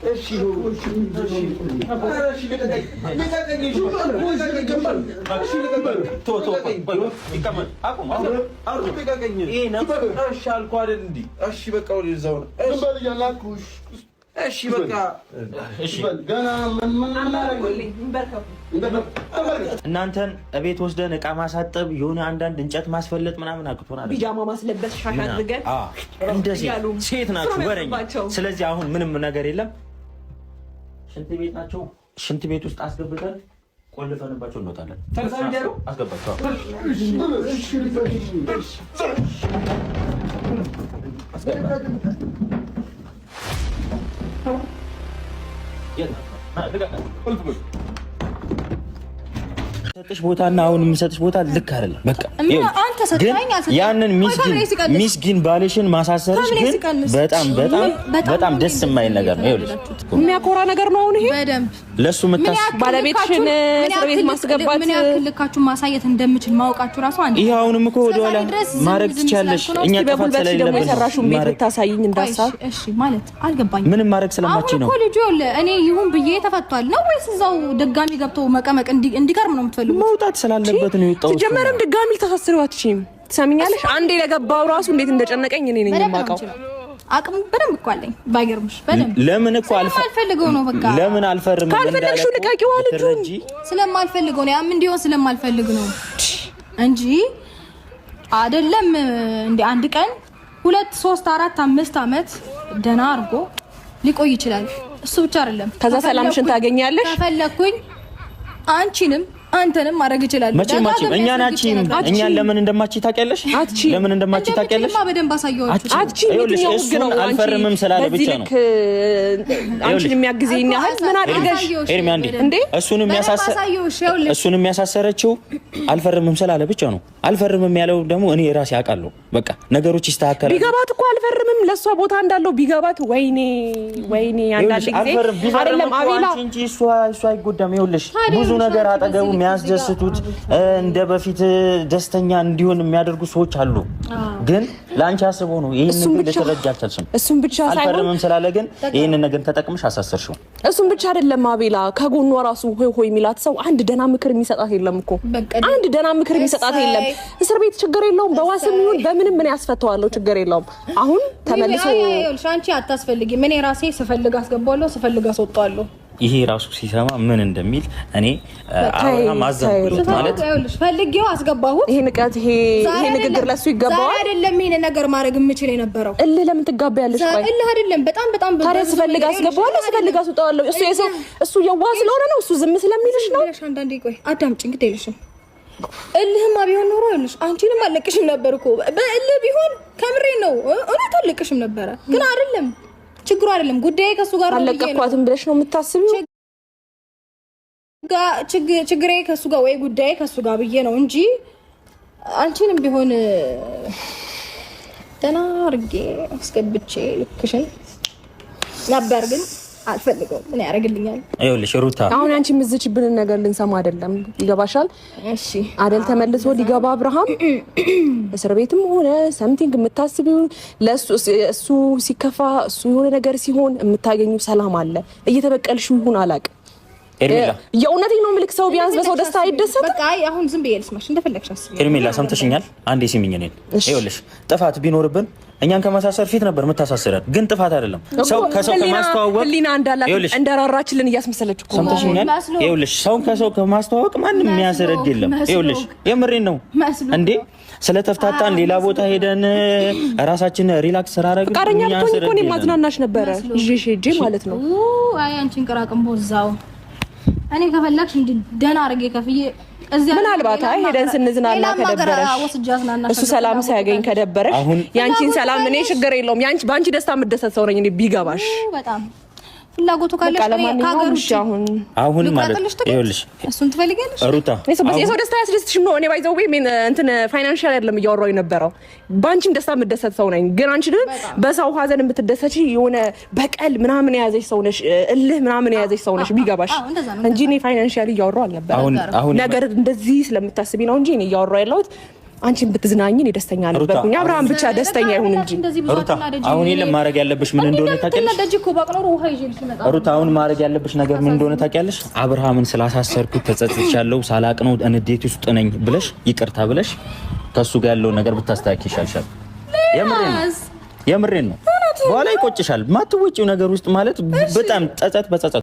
እሺ እናንተን እቤት ወስደን እቃ ማሳጠብ የሆነ አንዳንድ እንጨት ማስፈለጥ ምናምን አቅቶናል። ቢጃማ ማስለበስ ሻሽ አድርገን እንደዚህ ሴት ናችሁ ወረኛ። ስለዚህ አሁን ምንም ነገር የለም። ሽንት ቤት ናቸው። ሽንት ቤት ውስጥ አስገብተን ቆልፈንባቸው እንወጣለን። አስገባቸው። ሰጥሽ ቦታና አሁን የምሰጥሽ ቦታ ልክ አይደለም። በቃ አንተ ሰጥተኸኝ ያንን ሚስኪን ባልሽን ማሳሰርሽ ግን በጣም ደስ የማይል ነገር ነው። ይኸውልሽ የሚያኮራ ነገር ነው። አሁን ይሄ በደንብ ለሱ ባለቤትሽን እስር ቤት ማስገባት ምን ያክል ልካችሁን ማሳየት እንደምችል ማውቃችሁ ራሱ አንተ ይሄ አሁንም እኮ ወደኋላ ማድረግ ትችያለሽ። እኛ ጥፋት ስለሌለብን የሰራሽውን ቤት ልታሳይኝ እንዳሳብ እሺ ማለት አልገባኝም። ምንም ማድረግ ስለማትችይ ነው እኮ ልጁ እኔ ይሁን ብዬ ተፈቷል ነው ወይስ እዛው ድጋሚ ገብቶ መቀመቅ እንዲቀርም ነው? መውጣት ስላለበት ነው የወጣው። ሲጀመርም ድጋሚ ልታሳስሪው አትችይም። ትሰሚኛለሽ? አንዴ ለገባው ራሱ እንዴት እንደጨነቀኝ እኔ ነኝ የማውቀው። አቅም በደንብ እኮ አለኝ። ባይገርምሽ በደንብ ለምን እኮ አልፈልገው ነው በቃ። ለምን አልፈርም? ካልፈለግሽው ልቀቂው አልጁን። ስለማልፈልገው ነው ያም እንዲሆን ስለማልፈልግ ነው እንጂ አይደለም። እንደ አንድ ቀን 2 3 4 5 አመት ደና አርጎ ሊቆይ ይችላል። እሱ ብቻ አይደለም። ከዛ ሰላምሽን ታገኛለሽ። ከፈለኩኝ አንቺንም አንተንም ማድረግ ይችላል። መቼም እኛን ለምን እንደማቺ ታውቂያለሽ? ለምን እንደማቺ ታውቂያለሽ? በደንብ አሳየዋችሁ። እሱን አልፈርምም ስላለ ብቻ ነው አንቺን የሚያግዘኝ ያህል ምን አድርገሽ ኤርሚ አንዴ እሱን የሚያሳሰረችው አልፈርምም ስላለ ብቻ ነው። አልፈርምም ያለው ደግሞ እኔ ራሴ አውቃለሁ። በቃ ነገሮች ይስተካከላሉ። ቢገባት እኮ አልፈርምም ለሷ ቦታ እንዳለው ቢገባት ወይኔ አንዳንድ ጊዜ አይደለም አቤላ እንጂ እሱ አይጎዳም። ይኸውልሽ ብዙ ነገር አጠገቡ የሚያስደስቱት እንደ በፊት ደስተኛ እንዲሆን የሚያደርጉ ሰዎች አሉ። ግን ላንቺ አስበው ነው ይሄንን ልትረጃ አልቻልሽም። እሱን ብቻ ሳይሆን አልፈርምም ስላለ ግን ይሄንን ነገር ተጠቅመሽ አሳሰርሽው። እሱን ብቻ አይደለም አቤላ ከጎኗ ራሱ ሆይ የሚላት ሰው አንድ ደና ምክር የሚሰጣት የለም እኮ አንድ ደና ምክር የሚሰጣት የለም። እስር ቤት ችግር የለውም በዋስም ይሁን በምንም ምን ያስፈታዋለሁ ችግር የለውም። አሁን ተመልሶ ሻንቺ አታስፈልጊም። እኔ ራሴ ስፈልግ አስገባለሁ ስፈልግ አስወጣለሁ። ይሄ ራሱ ሲሰማ ምን እንደሚል እኔ አብርሃም አዘንኩት ማለት ይኸውልሽ ፈልጌው አስገባሁት። ይሄ ንቀት ይሄ ንግግር ለሱ ይገባዋል። ዛሬ አይደለም ይሄን ነገር ማድረግ የምችል የነበረው። ለምን ትጋባያለሽ? ቆይ አይደለም በጣም ታዲያ ስፈልግ አስገባዋለሁ ስፈልግ አስወጣዋለሁ። እሱ የዋህ ስለሆነ ነው። እሱ ዝም ስለሚልሽ ነው። አንዳንዴ ቆይ አዳምጪ እንግዲህ ይልሽም እልህማ ቢሆን ኖሮ ይልሽ አንቺንም አለቅሽም ነበር እኮ በእልህ ቢሆን ከምሬ ነው እውነት አለቅሽም ነበረ። ግን አይደለም ችግሩ አይደለም ጉዳዬ ከሱ ጋር ነው። አለቀኳትም ብለሽ ነው የምታስቢው? ችግሬ ከሱ ጋር ወይ ጉዳዬ ከሱ ጋር ብዬ ነው እንጂ አንቺንም ቢሆን ደህና አድርጌ አስገብቼ ልክሽን ነበር። ግን አልፈልገውም። ምን ያደርግልኛል? ይኸውልሽ ሩታ አሁን አንቺ ምዝችብንን ነገር ልንሰማ አይደለም። ይገባሻል? እሺ አይደል? ተመልሶ ሊገባ አብርሃም እስር ቤትም ሆነ ሰምቲንግ የምታስቢው ለሱ እሱ ሲከፋ እሱ የሆነ ነገር ሲሆን የምታገኙ ሰላም አለ። እየተበቀልሽው ይሁን አላውቅም። ኤርሜላ የእውነቴን ነው የምልክ። ሰው ቢያንስ በሰው ደስታ አይደሰት። በቃ አሁን ዝም ብዬ ልስማሽ እንደፈለግሽ አስቢ። ኤርሜላ ሰምተሽኛል? አንዴ ሲሚኝ እኔን ይኸውልሽ ጥፋት ቢኖርብን እኛን ከማሳሰር ፊት ነበር የምታሳስረን። ግን ጥፋት አይደለም። ሰው ከሰው ከማስተዋወቅ ህሊና እንዳላት እንደራራችልን እያስመሰለች እኮ ሰምተሽኛል? ይኸውልሽ ሰው ከሰው ከማስተዋወቅ ማንም የሚያስረድ የለም። ይኸውልሽ የምሬን ነው እንዴ ስለተፍታታን ሌላ ቦታ ሄደን ራሳችን ሪላክስ አደረግን። ፍቃደኛ ብትሆኚ እኮ እኔ ማዝናናሽ ነበረ ይዤሽ ሄጄ ማለት ነው። አይ አንቺን ቅራቅም ቦዛው እኔ ከፈለግሽ እንደ ደህና አድርጌ ከፍዬ ምናልባት ሄደን ስንዝናና ከደበረሽ እሱ ሰላም ሳያገኝ ከደበረሽ ያንቺን ሰላም እኔ ችግር የለውም። ባንቺ ደስታ የምደሰት ሰው ነኝ እኔ ቢገባሽ በጣም ፍላጎቱ ካለሽ ካገሩሽ አሁን ማለት ይኸውልሽ እሱን ትፈልጊያለሽ ሩታ የሰው ደስታ ያስደስትሽም ነው። እኔ ባይዘው እንትን ፋይናንሻል አይደለም እያወራሁ የነበረው ባንቺም ደስታ የምደሰት ሰው ነኝ። ግን አንቺ ግን በሰው ሀዘን የምትደሰቺ የሆነ በቀል ምናምን የያዘሽ ሰው ነሽ፣ እልህ ምናምን የያዘሽ ሰው ነሽ ቢገባሽ እንጂ እኔ ፋይናንሻል እያወራሁ አልነበረም። ነገር እንደዚህ ስለምታስቢ ነው እንጂ እኔ እያወራሁ ያለሁት አንቺን ብትዝናኝ እኔ ደስተኛ ነበርኩኝ። አብርሃም ብቻ ደስተኛ ይሁን እንጂ ሩታ አሁን የለም ማድረግ ያለብሽ ምን እንደሆነ ታውቂያለሽ? ሩታ አሁን ማድረግ ያለብሽ ነገር ምን እንደሆነ ታውቂያለሽ? አብርሃምን ስላሳሰርኩት ተጸጽቻለሁ፣ ሳላቅ ነው እንዴት ውስጥ ነኝ ብለሽ ይቅርታ ብለሽ ከሱ ጋር ያለው ነገር ብታስተካክል ይሻልሻል። የምሬን ነው። በኋላ ይቆጭሻል። ማትወጪው ነገር ውስጥ ማለት በጣም ጸጸት በጸጸት